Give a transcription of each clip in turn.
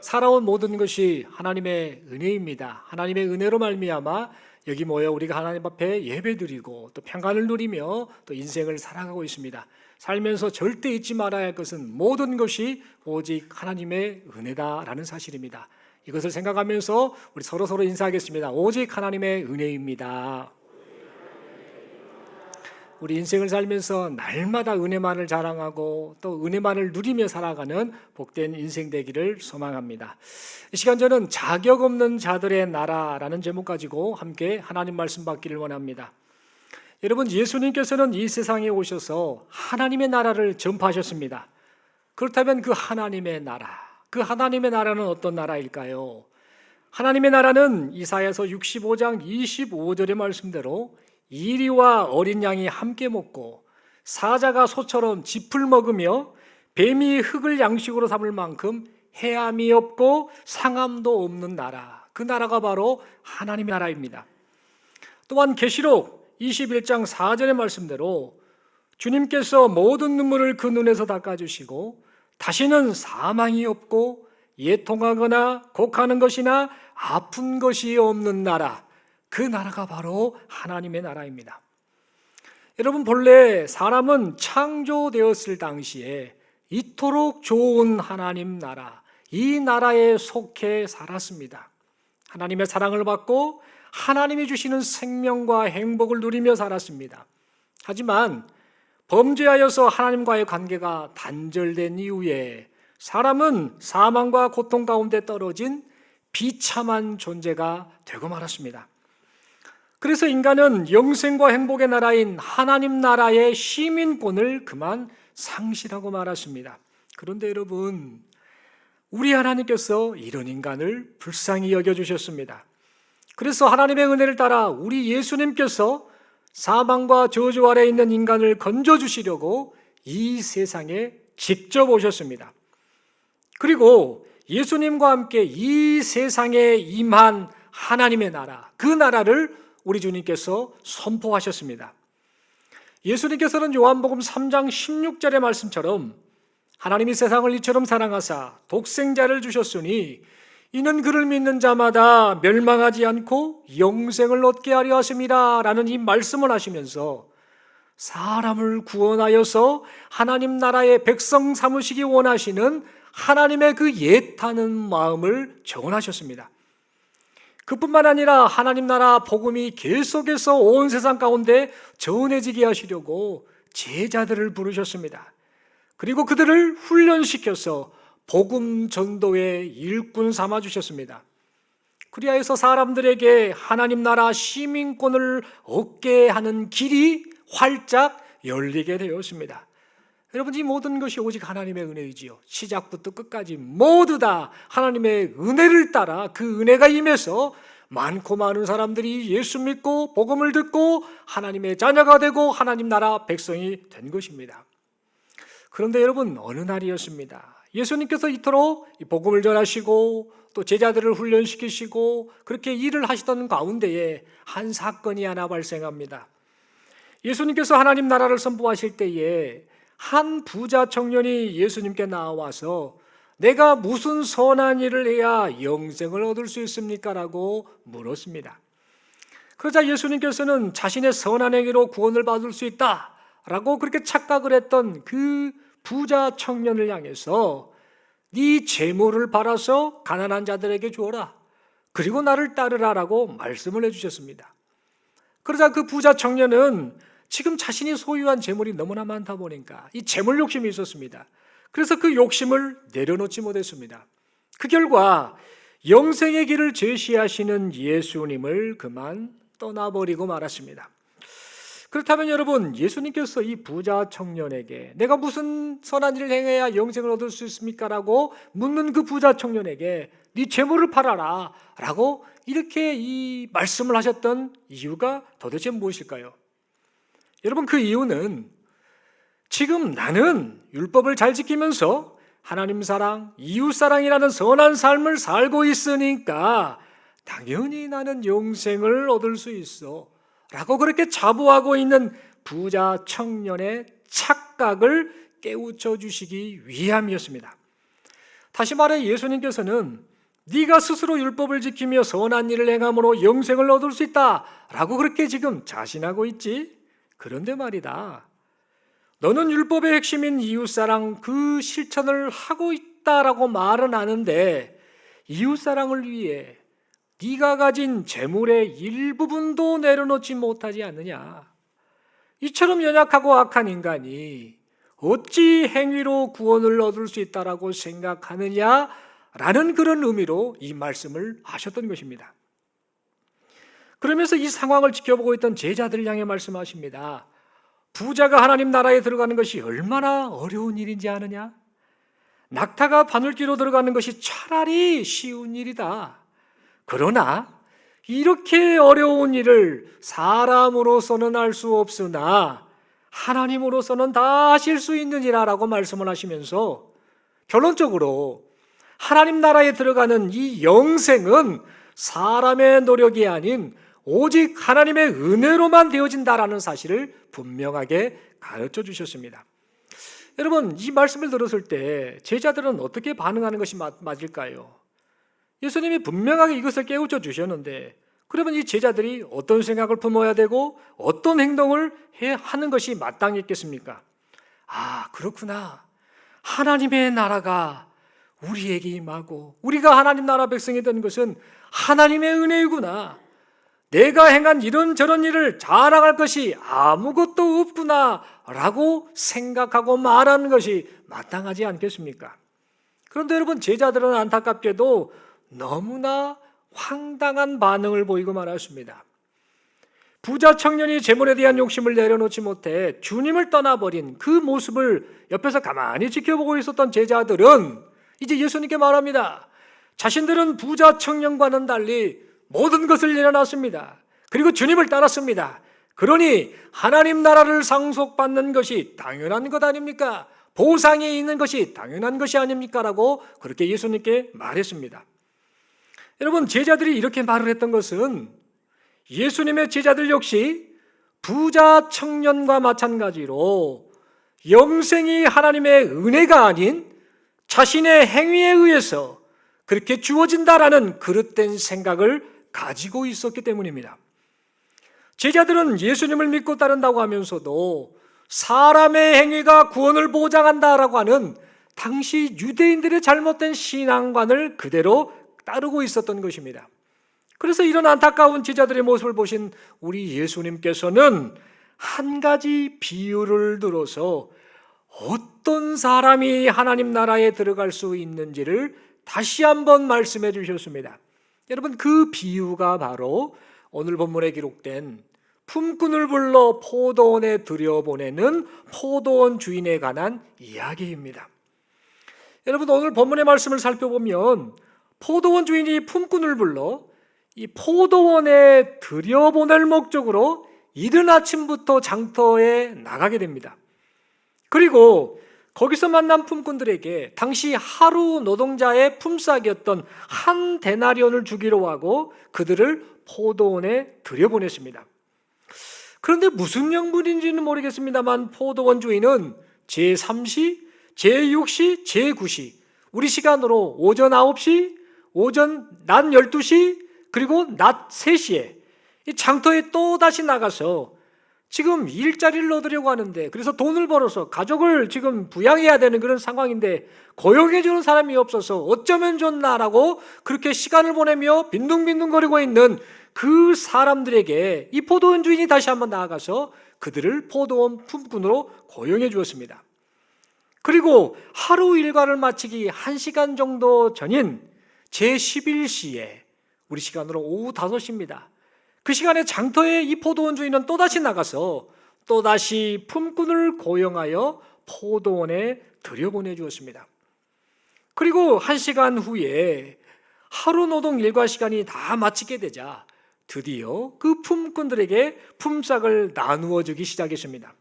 살아온 모든 것이 하나님의 은혜입니다. 하나님의 은혜로 말미암아 여기 모여 우리가 하나님 앞에 예배드리고 또 평안을 누리며 또 인생을 살아가고 있습니다. 살면서 절대 잊지 말아야 할 것은 모든 것이 오직 하나님의 은혜다라는 사실입니다. 이것을 생각하면서 우리 서로 인사하겠습니다. 오직 하나님의 은혜입니다. 우리 인생을 살면서 날마다 은혜만을 자랑하고 또 은혜만을 누리며 살아가는 복된 인생 되기를 소망합니다. 이 시간 저는 자격 없는 자들의 나라라는 제목 가지고 함께 하나님 말씀 받기를 원합니다. 여러분, 예수님께서는 이 세상에 오셔서 하나님의 나라를 전파하셨습니다. 그렇다면 그 하나님의 나라는 어떤 나라일까요? 하나님의 나라는 이사야서 65장 25절의 말씀대로 이리와 어린 양이 함께 먹고 사자가 소처럼 짚을 먹으며 뱀이 흙을 양식으로 삼을 만큼 해함이 없고 상함도 없는 나라, 그 나라가 바로 하나님의 나라입니다. 또한 계시록 21장 4절의 말씀대로 주님께서 모든 눈물을 그 눈에서 닦아주시고 다시는 사망이 없고 애통하거나 곡하는 것이나 아픈 것이 없는 나라, 그 나라가 바로 하나님의 나라입니다. 여러분, 본래 사람은 창조되었을 당시에 이토록 좋은 하나님 나라, 이 나라에 속해 살았습니다. 하나님의 사랑을 받고 하나님이 주시는 생명과 행복을 누리며 살았습니다. 하지만 범죄하여서 하나님과의 관계가 단절된 이후에 사람은 사망과 고통 가운데 떨어진 비참한 존재가 되고 말았습니다. 그래서 인간은 영생과 행복의 나라인 하나님 나라의 시민권을 그만 상실하고 말았습니다. 그런데 여러분, 우리 하나님께서 이런 인간을 불쌍히 여겨주셨습니다. 그래서 하나님의 은혜를 따라 우리 예수님께서 사망과 저주 아래 있는 인간을 건져주시려고 이 세상에 직접 오셨습니다. 그리고 예수님과 함께 이 세상에 임한 하나님의 나라, 그 나라를 우리 주님께서 선포하셨습니다. 예수님께서는 요한복음 3장 16절의 말씀처럼 하나님이 세상을 이처럼 사랑하사 독생자를 주셨으니 이는 그를 믿는 자마다 멸망하지 않고 영생을 얻게 하려 하심이라 라는 이 말씀을 하시면서 사람을 구원하여서 하나님 나라의 백성 삼으시기 원하시는 하나님의 그 애타는 마음을 전하셨습니다. 그뿐만 아니라 하나님 나라 복음이 계속해서 온 세상 가운데 전해지게 하시려고 제자들을 부르셨습니다. 그리고 그들을 훈련시켜서 복음 전도의 일꾼 삼아 주셨습니다. 그리하여서 사람들에게 하나님 나라 시민권을 얻게 하는 길이 활짝 열리게 되었습니다. 여러분, 이 모든 것이 오직 하나님의 은혜이지요. 시작부터 끝까지 모두 다 하나님의 은혜를 따라 그 은혜가 임해서 많고 많은 사람들이 예수 믿고 복음을 듣고 하나님의 자녀가 되고 하나님 나라 백성이 된 것입니다. 그런데 여러분, 어느 날이었습니다. 예수님께서 이토록 복음을 전하시고 또 제자들을 훈련시키시고 그렇게 일을 하시던 가운데에 한 사건이 하나 발생합니다. 예수님께서 하나님 나라를 선포하실 때에 한 부자 청년이 예수님께 나와서 내가 무슨 선한 일을 해야 영생을 얻을 수 있습니까? 라고 물었습니다. 그러자 예수님께서는 자신의 선한 행위로 구원을 받을 수 있다 라고 그렇게 착각을 했던 그 부자 청년을 향해서 네 재물을 팔아서 가난한 자들에게 주어라, 그리고 나를 따르라 라고 말씀을 해주셨습니다. 그러자 그 부자 청년은 지금 자신이 소유한 재물이 너무나 많다 보니까 이 재물 욕심이 있었습니다. 그래서 그 욕심을 내려놓지 못했습니다. 그 결과 영생의 길을 제시하시는 예수님을 그만 떠나버리고 말았습니다. 그렇다면 여러분, 예수님께서 이 부자 청년에게 내가 무슨 선한 일을 행해야 영생을 얻을 수 있습니까? 라고 묻는 그 부자 청년에게 네 재물을 팔아라 라고 이렇게 이 말씀을 하셨던 이유가 도대체 무엇일까요? 여러분, 그 이유는 지금 나는 율법을 잘 지키면서 하나님 사랑, 이웃 사랑이라는 선한 삶을 살고 있으니까 당연히 나는 영생을 얻을 수 있어 라고 그렇게 자부하고 있는 부자 청년의 착각을 깨우쳐 주시기 위함이었습니다. 다시 말해 예수님께서는 네가 스스로 율법을 지키며 선한 일을 행함으로 영생을 얻을 수 있다라고 그렇게 지금 자신하고 있지. 그런데 말이다, 너는 율법의 핵심인 이웃사랑 그 실천을 하고 있다라고 말은 하는데 이웃사랑을 위해 네가 가진 재물의 일부분도 내려놓지 못하지 않느냐. 이처럼 연약하고 악한 인간이 어찌 행위로 구원을 얻을 수 있다라고 생각하느냐라는 그런 의미로 이 말씀을 하셨던 것입니다. 그러면서 이 상황을 지켜보고 있던 제자들을 향해 말씀하십니다. 부자가 하나님 나라에 들어가는 것이 얼마나 어려운 일인지 아느냐? 낙타가 바늘귀로 들어가는 것이 차라리 쉬운 일이다. 그러나 이렇게 어려운 일을 사람으로서는 할 수 없으나 하나님으로서는 다 하실 수 있느니라라고 말씀을 하시면서 결론적으로 하나님 나라에 들어가는 이 영생은 사람의 노력이 아닌 오직 하나님의 은혜로만 되어진다라는 사실을 분명하게 가르쳐 주셨습니다. 여러분, 이 말씀을 들었을 때 제자들은 어떻게 반응하는 것이 맞을까요? 예수님이 분명하게 이것을 깨우쳐 주셨는데 그러면 이 제자들이 어떤 생각을 품어야 되고 어떤 행동을 하는 것이 마땅했겠습니까? 아, 그렇구나. 하나님의 나라가 우리에게 임하고 우리가 하나님 나라 백성이 된 것은 하나님의 은혜이구나. 내가 행한 이런저런 일을 자랑할 것이 아무것도 없구나 라고 생각하고 말하는 것이 마땅하지 않겠습니까? 그런데 여러분, 제자들은 안타깝게도 너무나 황당한 반응을 보이고 말았습니다. 부자 청년이 재물에 대한 욕심을 내려놓지 못해 주님을 떠나버린 그 모습을 옆에서 가만히 지켜보고 있었던 제자들은 이제 예수님께 말합니다. 자신들은 부자 청년과는 달리 모든 것을 내려놨습니다. 그리고 주님을 따랐습니다. 그러니 하나님 나라를 상속받는 것이 당연한 것 아닙니까? 보상이 있는 것이 당연한 것이 아닙니까? 라고 그렇게 예수님께 말했습니다. 여러분, 제자들이 이렇게 말을 했던 것은 예수님의 제자들 역시 부자 청년과 마찬가지로 영생이 하나님의 은혜가 아닌 자신의 행위에 의해서 그렇게 주어진다라는 그릇된 생각을 가지고 있었기 때문입니다. 제자들은 예수님을 믿고 따른다고 하면서도 사람의 행위가 구원을 보장한다라고 하는 당시 유대인들의 잘못된 신앙관을 그대로 따르고 있었던 것입니다. 그래서 이런 안타까운 제자들의 모습을 보신 우리 예수님께서는 한 가지 비유를 들어서 어떤 사람이 하나님 나라에 들어갈 수 있는지를 다시 한번 말씀해 주셨습니다. 여러분, 그 비유가 바로 오늘 본문에 기록된 품꾼을 불러 포도원에 들여보내는 포도원 주인에 관한 이야기입니다. 여러분, 오늘 본문의 말씀을 살펴보면 포도원 주인이 품꾼을 불러 이 포도원에 들여보낼 목적으로 이른 아침부터 장터에 나가게 됩니다. 그리고 거기서 만난 품꾼들에게 당시 하루 노동자의 품삯이었던 한 데나리온을 주기로 하고 그들을 포도원에 들여보냈습니다. 그런데 무슨 명분인지는 모르겠습니다만 포도원 주인은 제3시, 제6시, 제9시 우리 시간으로 오전 9시, 낮 12시 그리고 낮 3시에 이 장터에 또다시 나가서 지금 일자리를 얻으려고 하는데, 그래서 돈을 벌어서 가족을 지금 부양해야 되는 그런 상황인데 고용해주는 사람이 없어서 어쩌면 좋나라고 그렇게 시간을 보내며 빈둥빈둥거리고 있는 그 사람들에게 이 포도원 주인이 다시 한번 나아가서 그들을 포도원 품꾼으로 고용해 주었습니다. 그리고 하루 일과를 마치기 1시간 정도 전인 제11시에 우리 시간으로 오후 5시입니다. 그 시간에 장터에 이 포도원 주인은 또다시 나가서 또다시 품꾼을 고용하여 포도원에 들여보내 주었습니다. 그리고 1시간 후에 하루 노동 일과 시간이 다 마치게 되자 드디어 그 품꾼들에게 품삯을 나누어 주기 시작했습니다.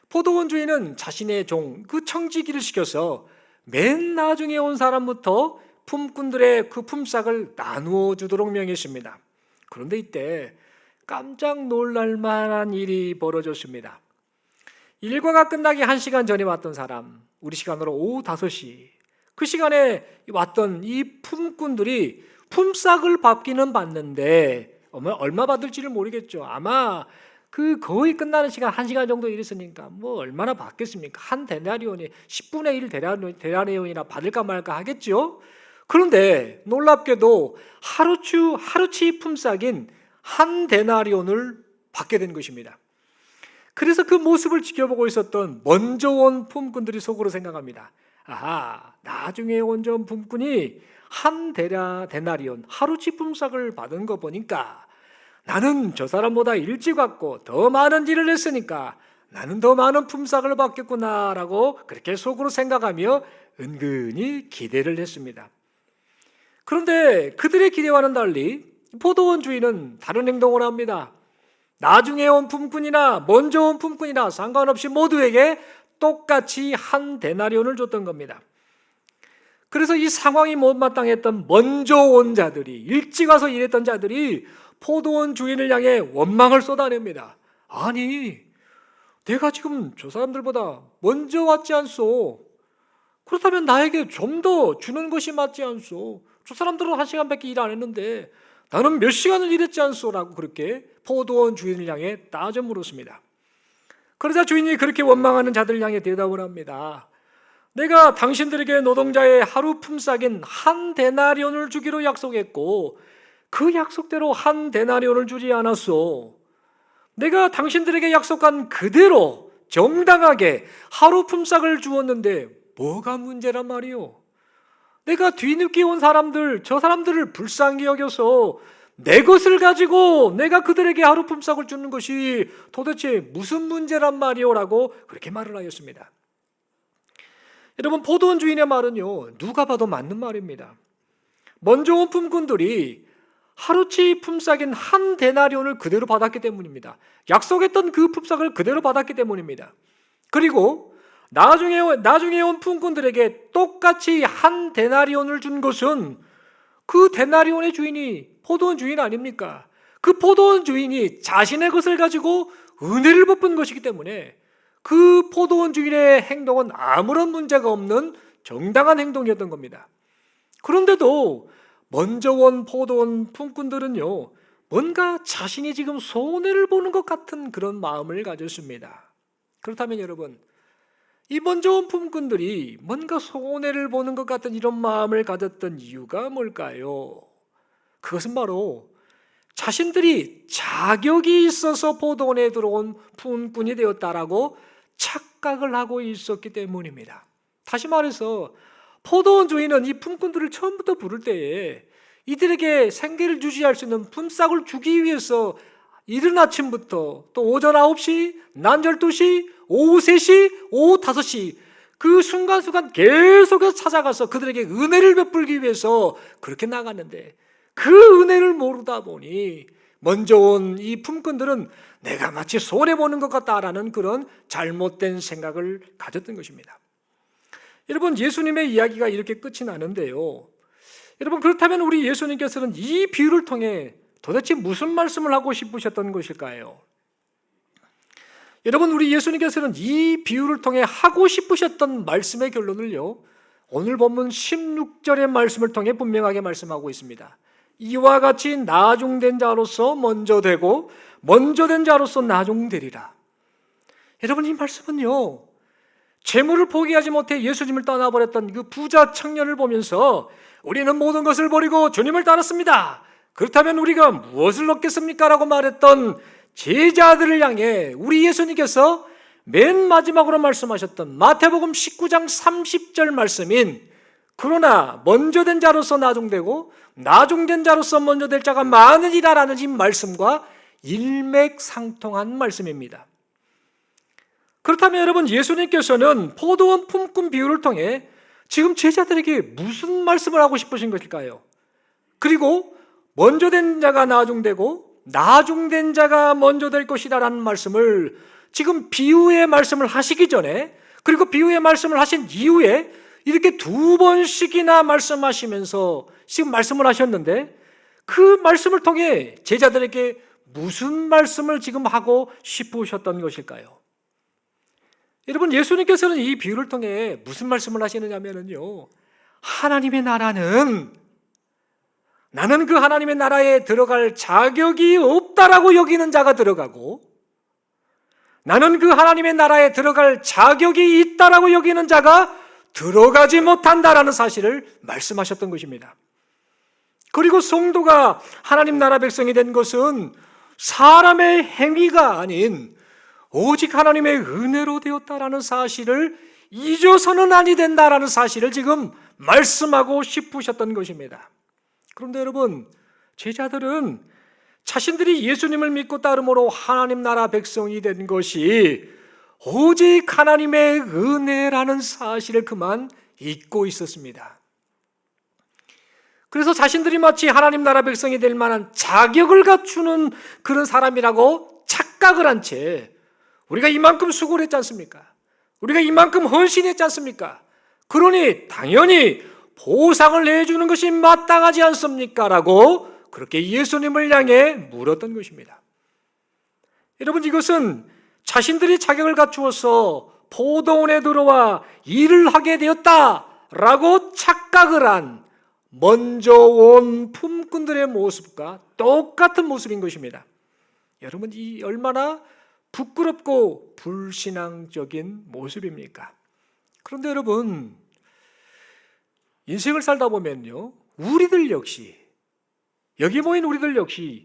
포도원 주인은 자신의 종, 그 청지기를 시켜서 맨 나중에 온 사람부터 품꾼들의 그 품삯을 나누어 주도록 명했습니다. 그런데 이때 깜짝 놀랄 만한 일이 벌어졌습니다. 일과가 끝나기 1시간 전에 왔던 사람, 우리 시간으로 오후 5시, 그 시간에 왔던 이 품꾼들이 품삯을 받기는 받는데 얼마 받을지를 모르겠죠. 아마 그 거의 끝나는 시간 1시간 정도 일했으니까 뭐 얼마나 받겠습니까? 한 데나리온이 10분의 1 데나리온이나 받을까 말까 하겠죠. 그런데 놀랍게도 하루치 품삯인 한 데나리온을 받게 된 것입니다. 그래서 그 모습을 지켜보고 있었던 먼저 온 품꾼들이 속으로 생각합니다. 아하, 나중에 온 저 품꾼이 한 데나리온 하루치 품삯을 받은 거 보니까 나는 저 사람보다 일찍 왔고 더 많은 일을 했으니까 나는 더 많은 품삯을 받겠구나라고 그렇게 속으로 생각하며 은근히 기대를 했습니다. 그런데 그들의 기대와는 달리 포도원 주인은 다른 행동을 합니다. 나중에 온 품꾼이나 먼저 온 품꾼이나 상관없이 모두에게 똑같이 한 데나리온을 줬던 겁니다. 그래서 이 상황이 못마땅했던 먼저 온 자들이, 일찍 와서 일했던 자들이 포도원 주인을 향해 원망을 쏟아냅니다. 아니, 내가 지금 저 사람들보다 먼저 왔지 않소? 그렇다면 나에게 좀 더 주는 것이 맞지 않소? 저 사람들은 1시간밖에 일 안 했는데 나는 몇 시간을 일했지 않소? 라고 그렇게 포도원 주인을 향해 따져 물었습니다. 그러자 주인이 그렇게 원망하는 자들을 향해 대답을 합니다. 내가 당신들에게 노동자의 하루 품삯인 한 데나리온을 주기로 약속했고 그 약속대로 한 데나리온을 주지 않았소. 내가 당신들에게 약속한 그대로 정당하게 하루 품삯을 주었는데 뭐가 문제란 말이오? 내가 뒤늦게 온 사람들, 저 사람들을 불쌍히 여겨서 내 것을 가지고 내가 그들에게 하루 품삯을 주는 것이 도대체 무슨 문제란 말이오? 라고 그렇게 말을 하였습니다. 여러분, 포도원 주인의 말은요, 누가 봐도 맞는 말입니다. 먼저 온 품꾼들이 하루치 품삯인 한 데나리온을 그대로 받았기 때문입니다. 약속했던 그 품삯을 그대로 받았기 때문입니다. 그리고 나중에 온 품꾼들에게 똑같이 한 데나리온을 준 것은 그 데나리온의 주인이 포도원 주인 아닙니까? 그 포도원 주인이 자신의 것을 가지고 은혜를 베푼 것이기 때문에 그 포도원 주인의 행동은 아무런 문제가 없는 정당한 행동이었던 겁니다. 그런데도 먼저 온 포도원 품꾼들은요, 뭔가 자신이 지금 손해를 보는 것 같은 그런 마음을 가졌습니다. 그렇다면 여러분, 이 먼저 온 품꾼들이 뭔가 손해를 보는 것 같은 이런 마음을 가졌던 이유가 뭘까요? 그것은 바로 자신들이 자격이 있어서 포도원에 들어온 품꾼이 되었다라고 착각을 하고 있었기 때문입니다. 다시 말해서 포도원 주인은 이 품꾼들을 처음부터 부를 때에 이들에게 생계를 유지할 수 있는 품삯을 주기 위해서 이른 아침부터 또 오전 9시, 낮 12시, 오후 3시, 오후 5시 그 순간순간 계속해서 찾아가서 그들에게 은혜를 베풀기 위해서 그렇게 나갔는데 그 은혜를 모르다 보니 먼저 온 이 품꾼들은 내가 마치 손해보는 것 같다라는 그런 잘못된 생각을 가졌던 것입니다. 여러분, 예수님의 이야기가 이렇게 끝이 나는데요, 여러분, 그렇다면 우리 예수님께서는 이 비유를 통해 도대체 무슨 말씀을 하고 싶으셨던 것일까요? 여러분, 우리 예수님께서는 이 비유를 통해 하고 싶으셨던 말씀의 결론을요, 오늘 본문 16절의 말씀을 통해 분명하게 말씀하고 있습니다. 이와 같이 나중된 자로서 먼저 되고 먼저 된 자로서 나중되리라. 여러분, 이 말씀은요, 재물을 포기하지 못해 예수님을 떠나버렸던 그 부자 청년을 보면서 우리는 모든 것을 버리고 주님을 따랐습니다. 그렇다면 우리가 무엇을 얻겠습니까? 라고 말했던 제자들을 향해 우리 예수님께서 맨 마지막으로 말씀하셨던 마태복음 19장 30절 말씀인 그러나 먼저 된 자로서 나중되고 나중된 자로서 먼저 될 자가 많으리라라는 이 말씀과 일맥상통한 말씀입니다. 그렇다면 여러분, 예수님께서는 포도원 품꾼 비유를 통해 지금 제자들에게 무슨 말씀을 하고 싶으신 것일까요? 그리고 먼저 된 자가 나중되고 나중된 자가 먼저 될 것이다라는 말씀을 지금 비유의 말씀을 하시기 전에, 그리고 비유의 말씀을 하신 이후에 이렇게 2번씩이나 말씀하시면서 지금 말씀을 하셨는데, 그 말씀을 통해 제자들에게 무슨 말씀을 지금 하고 싶으셨던 것일까요? 여러분, 예수님께서는 이 비유를 통해 무슨 말씀을 하시느냐면요, 하나님의 나라는 나는 그 하나님의 나라에 들어갈 자격이 없다라고 여기는 자가 들어가고, 나는 그 하나님의 나라에 들어갈 자격이 있다라고 여기는 자가 들어가지 못한다라는 사실을 말씀하셨던 것입니다. 그리고 성도가 하나님 나라 백성이 된 것은 사람의 행위가 아닌 오직 하나님의 은혜로 되었다라는 사실을 잊어서는 아니 된다라는 사실을 지금 말씀하고 싶으셨던 것입니다. 그런데 여러분, 제자들은 자신들이 예수님을 믿고 따름으로 하나님 나라 백성이 된 것이 오직 하나님의 은혜라는 사실을 그만 잊고 있었습니다. 그래서 자신들이 마치 하나님 나라 백성이 될 만한 자격을 갖추는 그런 사람이라고 착각을 한 채 우리가 이만큼 수고를 했지 않습니까? 우리가 이만큼 헌신했지 않습니까? 그러니 당연히 보상을 내주는 것이 마땅하지 않습니까? 라고 그렇게 예수님을 향해 물었던 것입니다. 여러분, 이것은 자신들이 자격을 갖추어서 포도원에 들어와 일을 하게 되었다라고 착각을 한 먼저 온 품꾼들의 모습과 똑같은 모습인 것입니다. 여러분, 이 얼마나 부끄럽고 불신앙적인 모습입니까? 그런데 여러분, 인생을 살다 보면요, 우리들 역시, 여기 모인 우리들 역시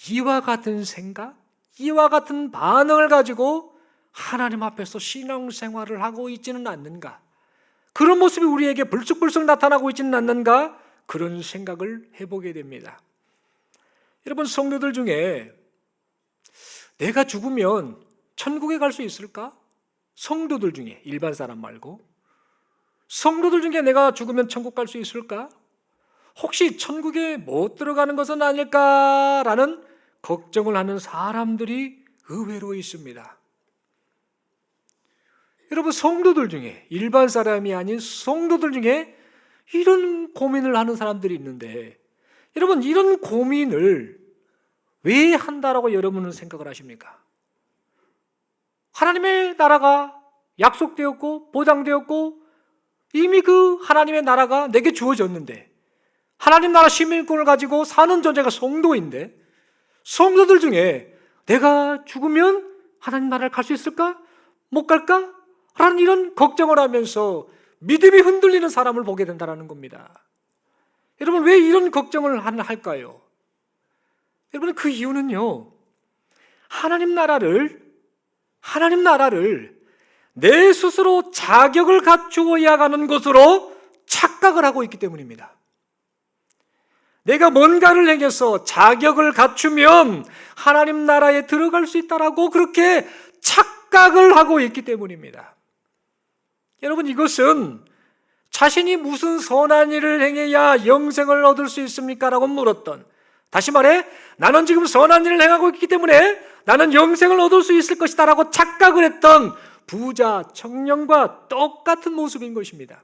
이와 같은 생각, 이와 같은 반응을 가지고 하나님 앞에서 신앙생활을 하고 있지는 않는가? 그런 모습이 우리에게 불쑥불쑥 나타나고 있지는 않는가? 그런 생각을 해보게 됩니다. 여러분, 성도들 중에 내가 죽으면 천국에 갈 수 있을까? 성도들 중에, 일반 사람 말고 성도들 중에 내가 죽으면 천국 갈 수 있을까? 혹시 천국에 못 들어가는 것은 아닐까라는 걱정을 하는 사람들이 의외로 있습니다. 여러분, 성도들 중에, 일반 사람이 아닌 성도들 중에 이런 고민을 하는 사람들이 있는데, 여러분, 이런 고민을 왜 한다라고 여러분은 생각을 하십니까? 하나님의 나라가 약속되었고 보장되었고 이미 그 하나님의 나라가 내게 주어졌는데, 하나님 나라 시민권을 가지고 사는 존재가 성도인데, 성도들 중에 내가 죽으면 하나님 나라를 갈 수 있을까? 못 갈까? 라는 이런 걱정을 하면서 믿음이 흔들리는 사람을 보게 된다는 겁니다. 여러분, 왜 이런 걱정을 할까요? 여러분, 그 이유는요, 하나님 나라를 내 스스로 자격을 갖추어야 하는 것으로 착각을 하고 있기 때문입니다. 내가 뭔가를 행해서 자격을 갖추면 하나님 나라에 들어갈 수 있다라고 그렇게 착각을 하고 있기 때문입니다. 여러분, 이것은 자신이 무슨 선한 일을 행해야 영생을 얻을 수 있습니까? 라고 물었던, 다시 말해 나는 지금 선한 일을 행하고 있기 때문에 나는 영생을 얻을 수 있을 것이다 라고 착각을 했던 부자 청년과 똑같은 모습인 것입니다.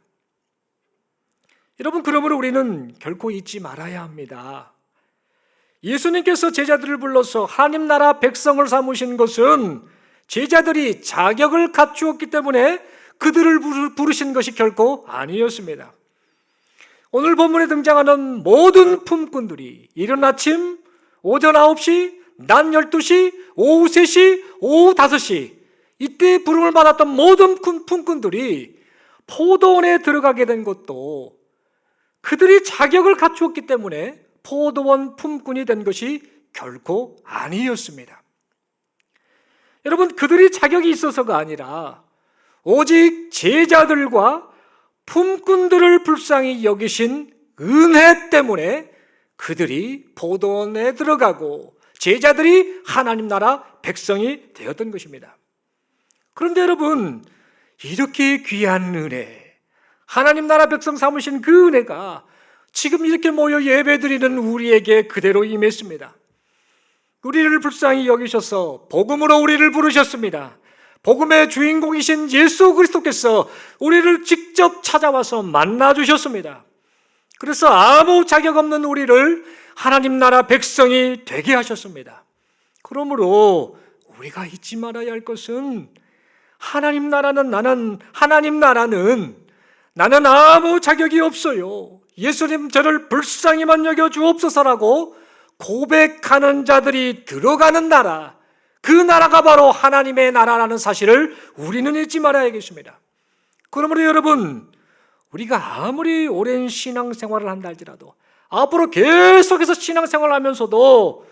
여러분, 그러므로 우리는 결코 잊지 말아야 합니다. 예수님께서 제자들을 불러서 하나님 나라 백성을 삼으신 것은 제자들이 자격을 갖추었기 때문에 그들을 부르신 것이 결코 아니었습니다. 오늘 본문에 등장하는 모든 품꾼들이 이른 아침, 오전 9시, 낮 12시, 오후 3시, 오후 5시 이때 부름을 받았던 모든 품꾼들이 포도원에 들어가게 된 것도 그들이 자격을 갖추었기 때문에 포도원 품꾼이 된 것이 결코 아니었습니다. 여러분, 그들이 자격이 있어서가 아니라 오직 제자들과 품꾼들을 불쌍히 여기신 은혜 때문에 그들이 포도원에 들어가고 제자들이 하나님 나라 백성이 되었던 것입니다. 그런데 여러분, 이렇게 귀한 은혜, 하나님 나라 백성 삼으신 그 은혜가 지금 이렇게 모여 예배드리는 우리에게 그대로 임했습니다. 우리를 불쌍히 여기셔서 복음으로 우리를 부르셨습니다. 복음의 주인공이신 예수 그리스도께서 우리를 직접 찾아와서 만나주셨습니다. 그래서 아무 자격 없는 우리를 하나님 나라 백성이 되게 하셨습니다. 그러므로 우리가 잊지 말아야 할 것은 하나님 나라는 나는 아무 자격이 없어요. 예수님 저를 불쌍히만 여겨 주옵소서라고 고백하는 자들이 들어가는 나라, 그 나라가 바로 하나님의 나라라는 사실을 우리는 잊지 말아야겠습니다. 그러므로 여러분, 우리가 아무리 오랜 신앙생활을 한다 할지라도 앞으로 계속해서 신앙생활을 하면서도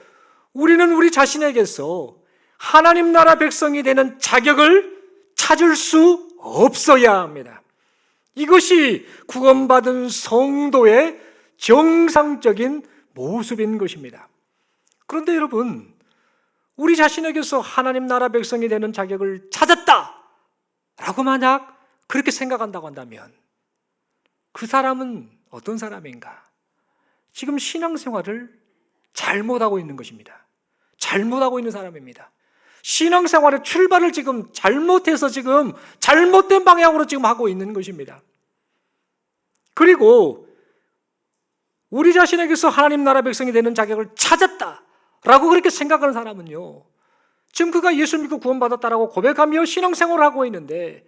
우리는 우리 자신에게서 하나님 나라 백성이 되는 자격을 찾을 수 없어야 합니다. 이것이 구원받은 성도의 정상적인 모습인 것입니다. 그런데 여러분, 우리 자신에게서 하나님 나라 백성이 되는 자격을 찾았다 라고 만약 그렇게 생각한다고 한다면 그 사람은 어떤 사람인가? 지금 신앙생활을 잘못하고 있는 것입니다. 잘못하고 있는 사람입니다. 신앙생활의 출발을 지금 잘못해서 지금 잘못된 방향으로 지금 하고 있는 것입니다. 그리고 우리 자신에게서 하나님 나라 백성이 되는 자격을 찾았다라고 그렇게 생각하는 사람은요, 지금 그가 예수 믿고 구원받았다라고 고백하며 신앙생활을 하고 있는데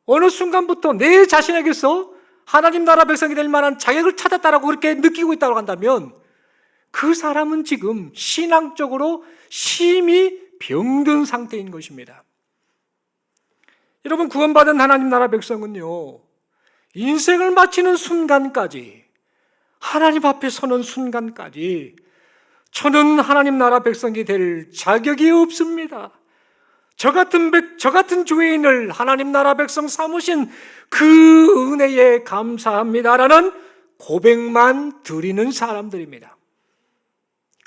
어느 순간부터 내 자신에게서 하나님 나라 백성이 될 만한 자격을 찾았다라고 그렇게 느끼고 있다고 한다면 그 사람은 지금 신앙적으로 심히 병든 상태인 것입니다. 여러분, 구원받은 하나님 나라 백성은요, 인생을 마치는 순간까지, 하나님 앞에 서는 순간까지 저는 하나님 나라 백성이 될 자격이 없습니다. 저 같은 죄인을 하나님 나라 백성 삼으신 그 은혜에 감사합니다라는 고백만 드리는 사람들입니다.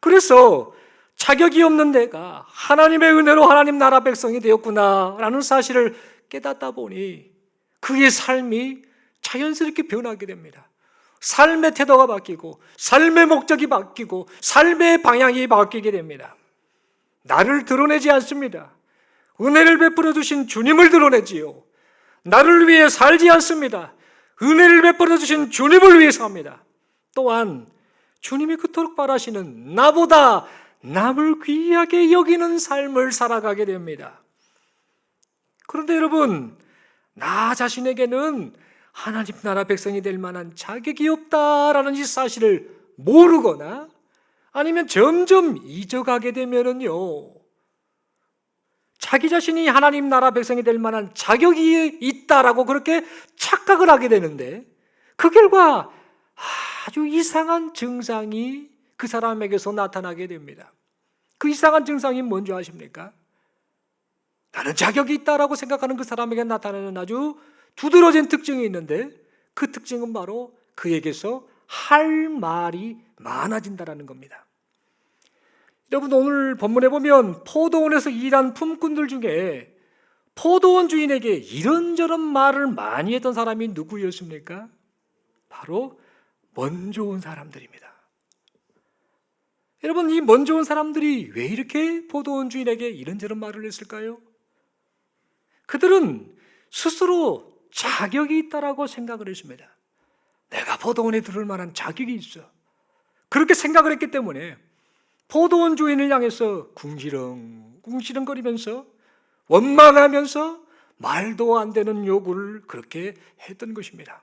그래서 자격이 없는 내가 하나님의 은혜로 하나님 나라 백성이 되었구나라는 사실을 깨닫다 보니 그의 삶이 자연스럽게 변하게 됩니다. 삶의 태도가 바뀌고 삶의 목적이 바뀌고 삶의 방향이 바뀌게 됩니다. 나를 드러내지 않습니다. 은혜를 베풀어 주신 주님을 드러내지요. 나를 위해 살지 않습니다. 은혜를 베풀어 주신 주님을 위해 삽니다. 또한 주님이 그토록 바라시는 나보다 남을 귀하게 여기는 삶을 살아가게 됩니다. 그런데 여러분, 나 자신에게는 하나님 나라 백성이 될 만한 자격이 없다라는 이 사실을 모르거나 아니면 점점 잊어가게 되면은요, 자기 자신이 하나님 나라 백성이 될 만한 자격이 있다라고 그렇게 착각을 하게 되는데 그 결과 아주 이상한 증상이 그 사람에게서 나타나게 됩니다. 그 이상한 증상이 뭔지 아십니까? 나는 자격이 있다라고 생각하는 그 사람에게 나타나는 아주 두드러진 특징이 있는데 그 특징은 바로 그에게서 할 말이 많아진다는 겁니다. 여러분, 오늘 본문에 보면 포도원에서 일한 품꾼들 중에 포도원 주인에게 이런저런 말을 많이 했던 사람이 누구였습니까? 바로 먼저 온 사람들입니다. 여러분, 이 먼저 온 사람들이 왜 이렇게 포도원 주인에게 이런저런 말을 했을까요? 그들은 스스로 자격이 있다라고 생각을 했습니다. 내가 포도원에 들을 만한 자격이 있어. 그렇게 생각을 했기 때문에 포도원 주인을 향해서 궁시렁거리면서 원망하면서 말도 안 되는 요구를 그렇게 했던 것입니다.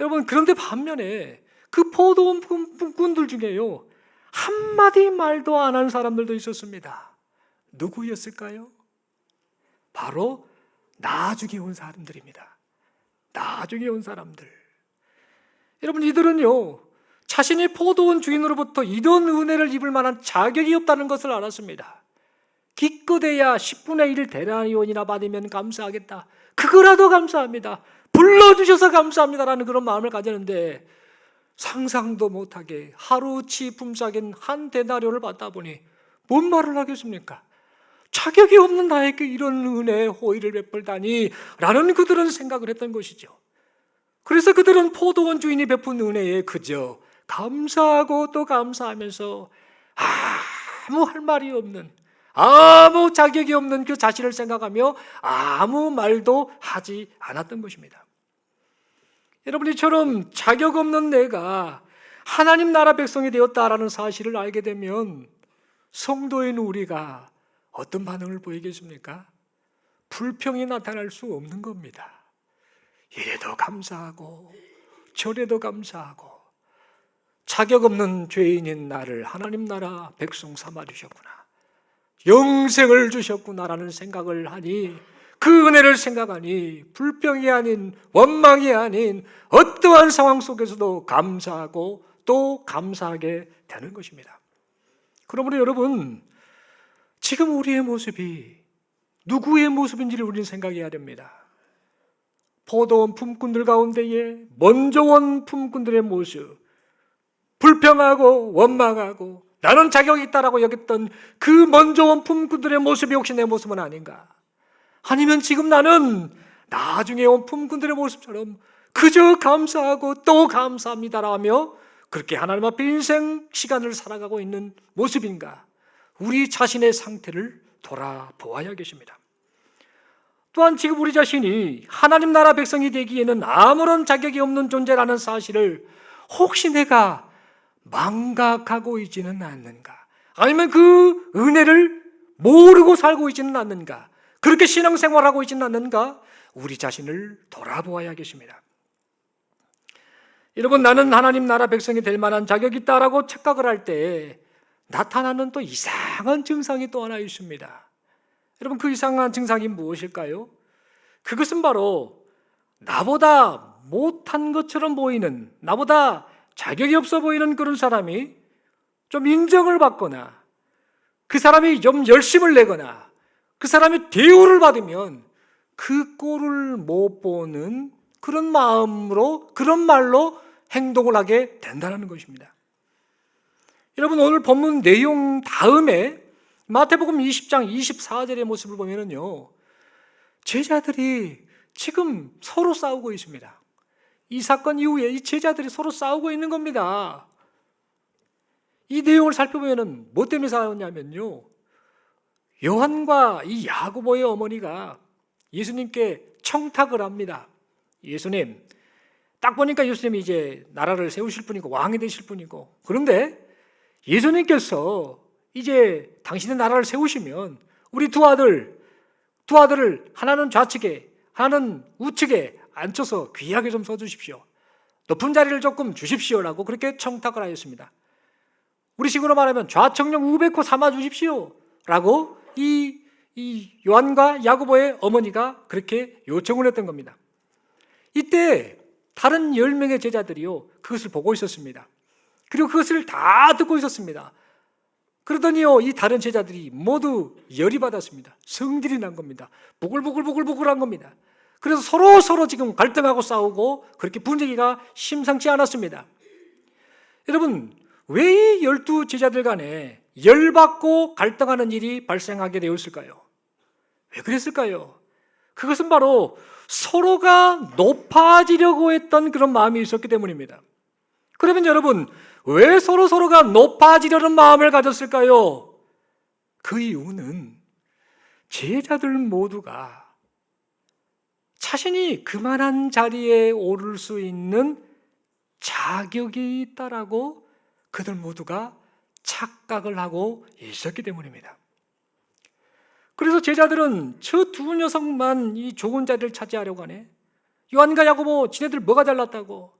여러분, 그런데 반면에 그 포도원 품꾼들 중에요, 한마디 말도 안 한 사람들도 있었습니다. 누구였을까요? 바로 나중에 온 사람들입니다. 나중에 온 사람들. 여러분, 이들은요, 자신이 포도원 주인으로부터 이런 은혜를 입을 만한 자격이 없다는 것을 알았습니다. 기껏해야 10분의 1 대라이온이나 받으면 감사하겠다. 그거라도 감사합니다. 불러주셔서 감사합니다라는 그런 마음을 가졌는데 상상도 못하게 하루치 품삯인 한 데나리온을 받다 보니 뭔 말을 하겠습니까? 자격이 없는 나에게 이런 은혜, 호의를 베풀다니 라는 그들은 생각을 했던 것이죠. 그래서 그들은 포도원 주인이 베푼 은혜에 그저 감사하고 또 감사하면서 아무 할 말이 없는, 아무 자격이 없는 그 자신을 생각하며 아무 말도 하지 않았던 것입니다. 여러분, 이처럼 자격 없는 내가 하나님 나라 백성이 되었다라는 사실을 알게 되면 성도인 우리가 어떤 반응을 보이겠습니까? 불평이 나타날 수 없는 겁니다. 이래도 감사하고 저래도 감사하고 자격 없는 죄인인 나를 하나님 나라 백성 삼아주셨구나, 영생을 주셨구나라는 생각을 하니, 그 은혜를 생각하니 불평이 아닌, 원망이 아닌 어떠한 상황 속에서도 감사하고 또 감사하게 되는 것입니다. 그러므로 여러분, 지금 우리의 모습이 누구의 모습인지를 우리는 생각해야 됩니다. 포도원 품꾼들 가운데에 먼저 온 품꾼들의 모습, 불평하고 원망하고 나는 자격이 있다라고 여겼던 그 먼저 온 품꾼들의 모습이 혹시 내 모습은 아닌가? 아니면 지금 나는 나중에 온 품꾼들의 모습처럼 그저 감사하고 또 감사합니다라며 그렇게 하나님 앞에 인생 시간을 살아가고 있는 모습인가? 우리 자신의 상태를 돌아보아야 겠습니다. 또한 지금 우리 자신이 하나님 나라 백성이 되기에는 아무런 자격이 없는 존재라는 사실을 혹시 내가 망각하고 있지는 않는가? 아니면 그 은혜를 모르고 살고 있지는 않는가? 그렇게 신앙생활하고 있지는 않는가? 우리 자신을 돌아보아야겠습니다. 여러분, 나는 하나님 나라 백성이 될 만한 자격이 있다라고 착각을 할 때 나타나는 또 이상한 증상이 또 하나 있습니다. 여러분, 그 이상한 증상이 무엇일까요? 그것은 바로 나보다 못한 것처럼 보이는, 나보다 자격이 없어 보이는 그런 사람이 좀 인정을 받거나, 그 사람이 좀 열심을 내거나, 그 사람이 대우를 받으면 그 꼴을 못 보는 그런 마음으로, 그런 말로 행동을 하게 된다는 것입니다. 여러분, 오늘 본문 내용 다음에 마태복음 20장 24절의 모습을 보면요, 제자들이 지금 서로 싸우고 있습니다. 이 사건 이후에 이 제자들이 서로 싸우고 있는 겁니다. 이 내용을 살펴보면 뭐 때문에 싸웠냐면요, 요한과 이 야고보의 어머니가 예수님께 청탁을 합니다. 예수님, 딱 보니까 예수님이 이제 나라를 세우실 분이고 왕이 되실 분이고, 그런데 예수님께서 이제 당신의 나라를 세우시면 우리 두 아들을 하나는 좌측에 하나는 우측에 앉혀서 귀하게 좀 써주십시오. 높은 자리를 조금 주십시오라고 그렇게 청탁을 하였습니다. 우리식으로 말하면 좌청령 우백호 삼아 주십시오라고 이 요한과 야고보의 어머니가 그렇게 요청을 했던 겁니다. 이때 다른 10명의 제자들이요, 그것을 보고 있었습니다. 그리고 그것을 다 듣고 있었습니다. 그러더니요, 이 다른 제자들이 모두 열이 받았습니다. 성질이 난 겁니다. 부글부글한 겁니다. 그래서 서로 지금 갈등하고 싸우고 그렇게 분위기가 심상치 않았습니다. 여러분, 왜 이 12 제자들 간에 열받고 갈등하는 일이 발생하게 되었을까요? 왜 그랬을까요? 그것은 바로 서로가 높아지려고 했던 그런 마음이 있었기 때문입니다. 그러면 여러분, 왜 서로가 높아지려는 마음을 가졌을까요? 그 이유는 제자들 모두가 자신이 그만한 자리에 오를 수 있는 자격이 있다라고 그들 모두가 착각을 하고 있었기 때문입니다. 그래서 제자들은 저 두 녀석만 이 좋은 자리를 차지하려고 하네. 요한과 야고보, 지네들 뭐가 잘났다고?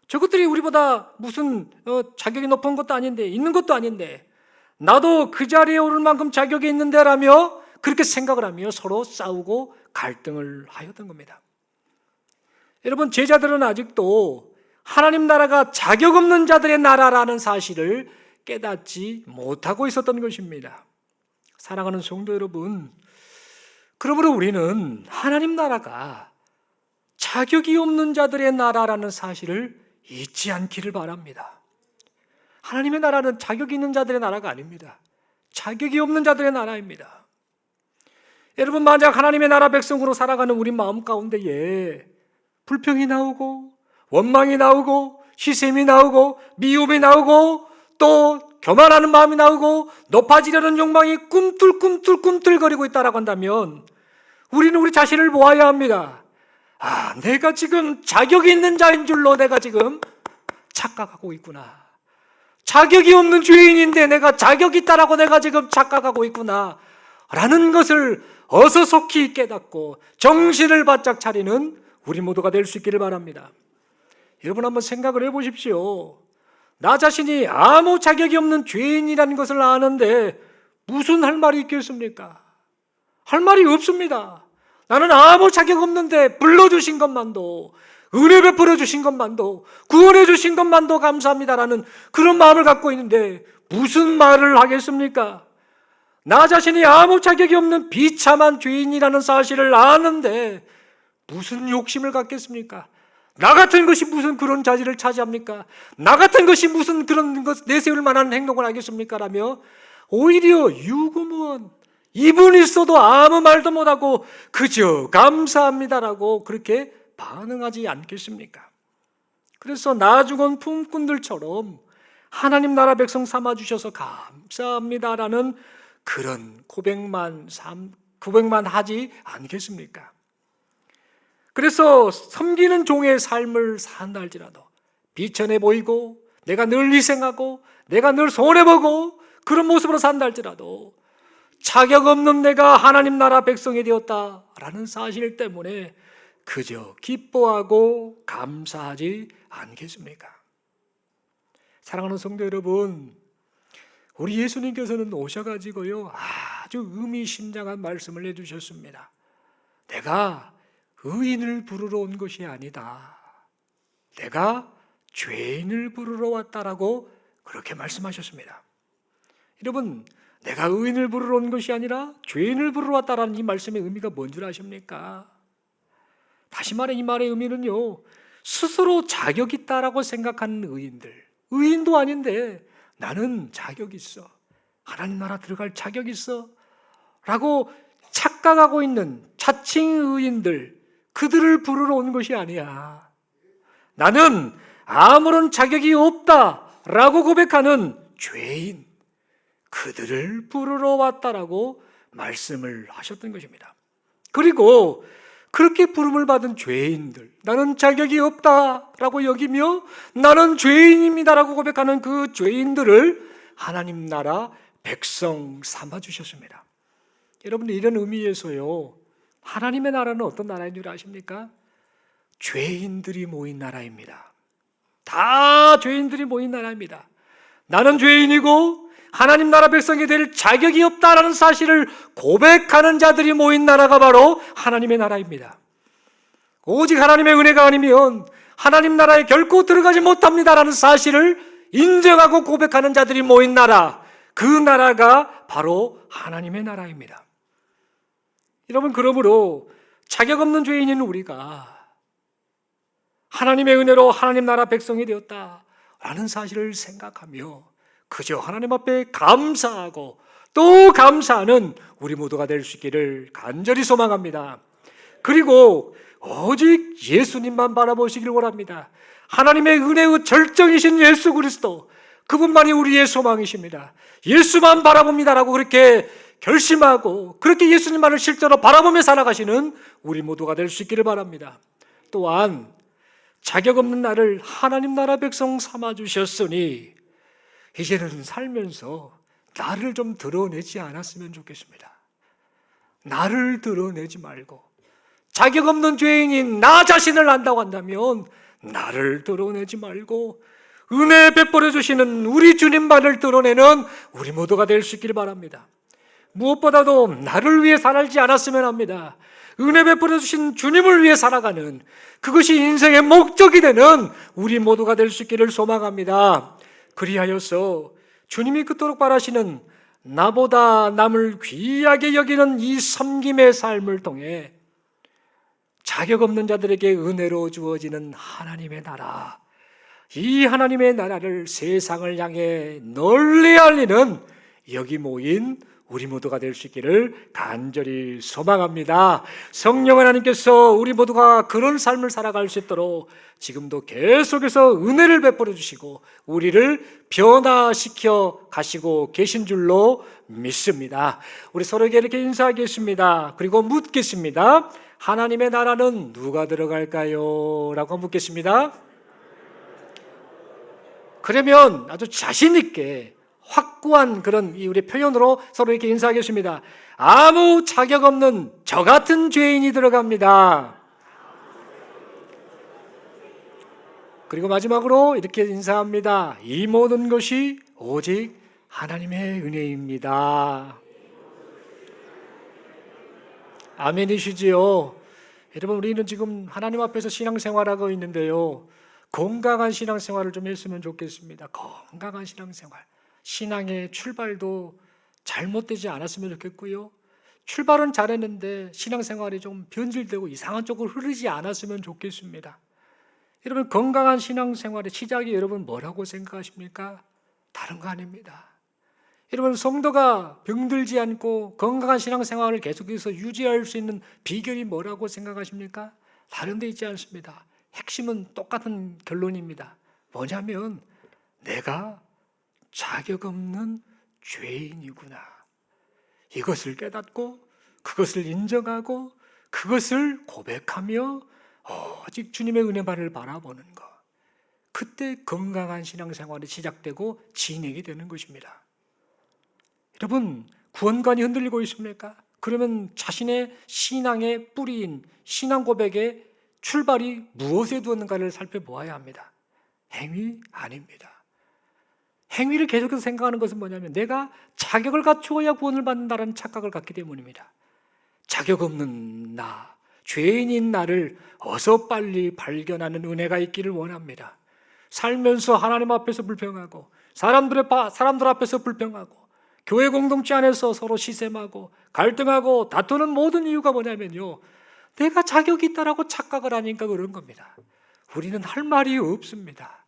저것들이 우리보다 무슨 자격이 높은 것도 아닌데, 있는 것도 아닌데, 나도 그 자리에 오를 만큼 자격이 있는데라며 그렇게 생각을 하며 서로 싸우고 갈등을 하였던 겁니다. 여러분, 제자들은 아직도 하나님 나라가 자격 없는 자들의 나라라는 사실을 깨닫지 못하고 있었던 것입니다. 사랑하는 성도 여러분, 그러므로 우리는 하나님 나라가 자격이 없는 자들의 나라라는 사실을 잊지 않기를 바랍니다. 하나님의 나라는 자격이 있는 자들의 나라가 아닙니다. 자격이 없는 자들의 나라입니다. 여러분, 만약 하나님의 나라 백성으로 살아가는 우리 마음 가운데에 불평이 나오고 원망이 나오고 시샘이 나오고 미움이 나오고 또 교만하는 마음이 나오고 높아지려는 욕망이 꿈틀거리고 있다라고 한다면 우리는 우리 자신을 보아야 합니다. 내가 지금 자격이 있는 자인 줄로 내가 지금 착각하고 있구나. 자격이 없는 죄인인데 내가 자격이 있다라고 내가 지금 착각하고 있구나 라는 것을 어서 속히 깨닫고 정신을 바짝 차리는 우리 모두가 될 수 있기를 바랍니다. 여러분 한번 생각을 해보십시오. 나 자신이 아무 자격이 없는 죄인이라는 것을 아는데 무슨 할 말이 있겠습니까? 할 말이 없습니다. 나는 아무 자격 없는데 불러주신 것만도, 은혜 베풀어 주신 것만도, 구원해 주신 것만도 감사합니다라는 그런 마음을 갖고 있는데 무슨 말을 하겠습니까? 나 자신이 아무 자격이 없는 비참한 죄인이라는 사실을 아는데 무슨 욕심을 갖겠습니까? 나 같은 것이 무슨 그런 자질을 차지합니까? 나 같은 것이 무슨 그런 것 내세울 만한 행동을 하겠습니까? 라며 오히려 유구무원, 이분 있어도 아무 말도 못하고 그저 감사합니다라고 그렇게 반응하지 않겠습니까? 그래서 나 죽은 품꾼들처럼 하나님 나라 백성 삼아주셔서 감사합니다라는 그런 고백만 하지 않겠습니까? 그래서 섬기는 종의 삶을 산다 할지라도 비천해 보이고 내가 늘 희생하고 내가 늘 손해보고 그런 모습으로 산다 할지라도 자격 없는 내가 하나님 나라 백성이 되었다라는 사실 때문에 그저 기뻐하고 감사하지 않겠습니까? 사랑하는 성도 여러분, 우리 예수님께서는 오셔가지고요 아주 의미심장한 말씀을 해주셨습니다. 내가 의인을 부르러 온 것이 아니다. 내가 죄인을 부르러 왔다라고 그렇게 말씀하셨습니다. 여러분, 내가 의인을 부르러 온 것이 아니라 죄인을 부르러 왔다라는 이 말씀의 의미가 뭔 줄 아십니까? 다시 말해 이 말의 의미는요, 스스로 자격 있다라고 생각하는 의인들, 의인도 아닌데 나는 자격 있어, 하나님 나라 들어갈 자격 있어 라고 착각하고 있는 자칭 의인들, 그들을 부르러 온 것이 아니야. 나는 아무런 자격이 없다라고 고백하는 죄인, 그들을 부르러 왔다라고 말씀을 하셨던 것입니다. 그리고 그렇게 부름을 받은 죄인들, 나는 자격이 없다라고 여기며 나는 죄인입니다라고 고백하는 그 죄인들을 하나님 나라 백성 삼아주셨습니다. 여러분, 이런 의미에서요, 하나님의 나라는 어떤 나라인 줄 아십니까? 죄인들이 모인 나라입니다. 다 죄인들이 모인 나라입니다. 나는 죄인이고 하나님 나라 백성이 될 자격이 없다라는 사실을 고백하는 자들이 모인 나라가 바로 하나님의 나라입니다. 오직 하나님의 은혜가 아니면 하나님 나라에 결코 들어가지 못합니다라는 사실을 인정하고 고백하는 자들이 모인 나라, 그 나라가 바로 하나님의 나라입니다. 여러분, 그러므로 자격 없는 죄인인 우리가 하나님의 은혜로 하나님 나라 백성이 되었다라는 사실을 생각하며 그저 하나님 앞에 감사하고 또 감사하는 우리 모두가 될 수 있기를 간절히 소망합니다. 그리고 오직 예수님만 바라보시길 원합니다. 하나님의 은혜의 절정이신 예수 그리스도, 그분만이 우리의 소망이십니다. 예수만 바라봅니다라고 그렇게 결심하고 그렇게 예수님만을 실제로 바라보며 살아가시는 우리 모두가 될 수 있기를 바랍니다. 또한 자격 없는 나를 하나님 나라 백성 삼아주셨으니 이제는 살면서 나를 좀 드러내지 않았으면 좋겠습니다. 나를 드러내지 말고 자격 없는 죄인인 나 자신을 안다고 한다면 나를 드러내지 말고 은혜 베풀어 주시는 우리 주님만을 드러내는 우리 모두가 될 수 있기를 바랍니다. 무엇보다도 나를 위해 살지 않았으면 합니다. 은혜 베풀어 주신 주님을 위해 살아가는, 그것이 인생의 목적이 되는 우리 모두가 될 수 있기를 소망합니다. 그리하여서 주님이 그토록 바라시는 나보다 남을 귀하게 여기는 이 섬김의 삶을 통해 자격 없는 자들에게 은혜로 주어지는 하나님의 나라, 이 하나님의 나라를 세상을 향해 널리 알리는 여기 모인 우리 모두가 될 수 있기를 간절히 소망합니다. 성령 하나님께서 우리 모두가 그런 삶을 살아갈 수 있도록 지금도 계속해서 은혜를 베풀어 주시고 우리를 변화시켜 가시고 계신 줄로 믿습니다. 우리 서로에게 이렇게 인사하겠습니다. 그리고 묻겠습니다. 하나님의 나라는 누가 들어갈까요? 라고 묻겠습니다. 그러면 아주 자신 있게 확고한 그런 우리 표현으로 서로에게 인사하겠습니다. 아무 자격 없는 저 같은 죄인이 들어갑니다. 그리고 마지막으로 이렇게 인사합니다. 이 모든 것이 오직 하나님의 은혜입니다. 아멘이시지요? 여러분, 우리는 지금 하나님 앞에서 신앙생활하고 있는데요, 건강한 신앙생활을 좀 했으면 좋겠습니다. 건강한 신앙생활, 신앙의 출발도 잘못되지 않았으면 좋겠고요, 출발은 잘했는데 신앙생활이 좀 변질되고 이상한 쪽으로 흐르지 않았으면 좋겠습니다. 여러분, 건강한 신앙생활의 시작이 여러분 뭐라고 생각하십니까? 다른 거 아닙니다. 여러분, 성도가 병들지 않고 건강한 신앙생활을 계속해서 유지할 수 있는 비결이 뭐라고 생각하십니까? 다른 데 있지 않습니다. 핵심은 똑같은 결론입니다. 뭐냐면 내가 자격 없는 죄인이구나, 이것을 깨닫고 그것을 인정하고 그것을 고백하며 오직 주님의 은혜만을 바라보는 것, 그때 건강한 신앙생활이 시작되고 진행이 되는 것입니다. 여러분, 구원관이 흔들리고 있습니까? 그러면 자신의 신앙의 뿌리인 신앙 고백의 출발이 무엇에 두었는가를 살펴보아야 합니다. 행위 아닙니다. 행위를 계속해서 생각하는 것은 뭐냐면 내가 자격을 갖추어야 구원을 받는다는 착각을 갖기 때문입니다. 자격 없는 나, 죄인인 나를 어서 빨리 발견하는 은혜가 있기를 원합니다. 살면서 하나님 앞에서 불평하고 사람들 앞에서 불평하고 교회 공동체 안에서 서로 시샘하고 갈등하고 다투는 모든 이유가 뭐냐면요, 내가 자격이 있다라고 착각을 하니까 그런 겁니다. 우리는 할 말이 없습니다.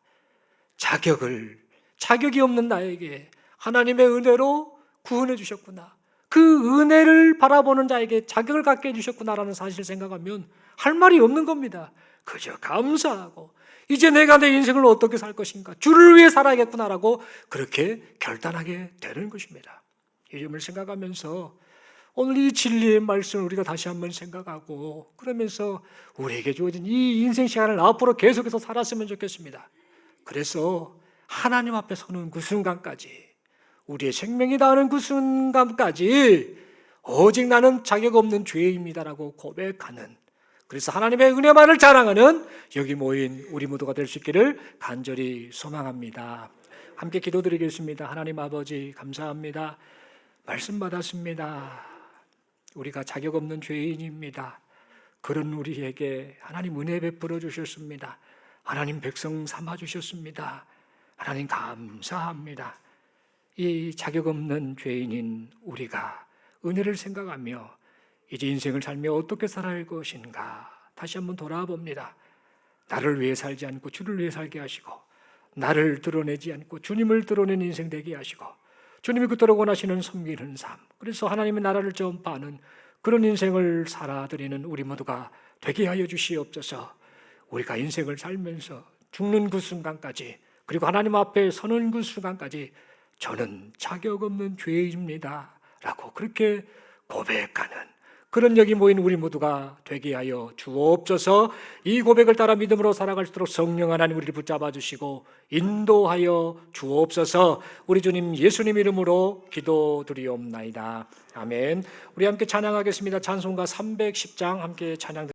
자격이 없는 나에게 하나님의 은혜로 구원해 주셨구나, 그 은혜를 바라보는 자에게 자격을 갖게 해주셨구나라는 사실을 생각하면 할 말이 없는 겁니다. 그저 감사하고 이제 내가 내 인생을 어떻게 살 것인가, 주를 위해 살아야겠구나라고 그렇게 결단하게 되는 것입니다. 이 점을 생각하면서 오늘 이 진리의 말씀을 우리가 다시 한번 생각하고, 그러면서 우리에게 주어진 이 인생 시간을 앞으로 계속해서 살았으면 좋겠습니다. 그래서 하나님 앞에 서는 그 순간까지, 우리의 생명이 다하는 그 순간까지 오직 나는 자격 없는 죄인입니다라고 고백하는, 그래서 하나님의 은혜만을 자랑하는 여기 모인 우리 모두가 될 수 있기를 간절히 소망합니다. 함께 기도드리겠습니다. 하나님 아버지, 감사합니다. 말씀 받았습니다. 우리가 자격 없는 죄인입니다. 그런 우리에게 하나님 은혜 베풀어 주셨습니다. 하나님 백성 삼아 주셨습니다. 하나님 감사합니다. 이 자격 없는 죄인인 우리가 은혜를 생각하며 이제 인생을 살며 어떻게 살아야 할 것인가 다시 한번 돌아봅니다. 나를 위해 살지 않고 주를 위해 살게 하시고, 나를 드러내지 않고 주님을 드러내는 인생 되게 하시고, 주님이 그토록 원하시는 섬기는 삶, 그래서 하나님의 나라를 전파하는 그런 인생을 살아드리는 우리 모두가 되게 하여 주시옵소서. 우리가 인생을 살면서 죽는 그 순간까지, 그리고 하나님 앞에 서는 그 순간까지 저는 자격 없는 죄인입니다 라고 그렇게 고백하는 그런 여기 모인 우리 모두가 되게 하여 주옵소서. 이 고백을 따라 믿음으로 살아갈 수 있도록 성령 하나님 우리를 붙잡아 주시고 인도하여 주옵소서. 우리 주님 예수님 이름으로 기도드리옵나이다. 아멘. 우리 함께 찬양하겠습니다. 찬송가 310장 함께 찬양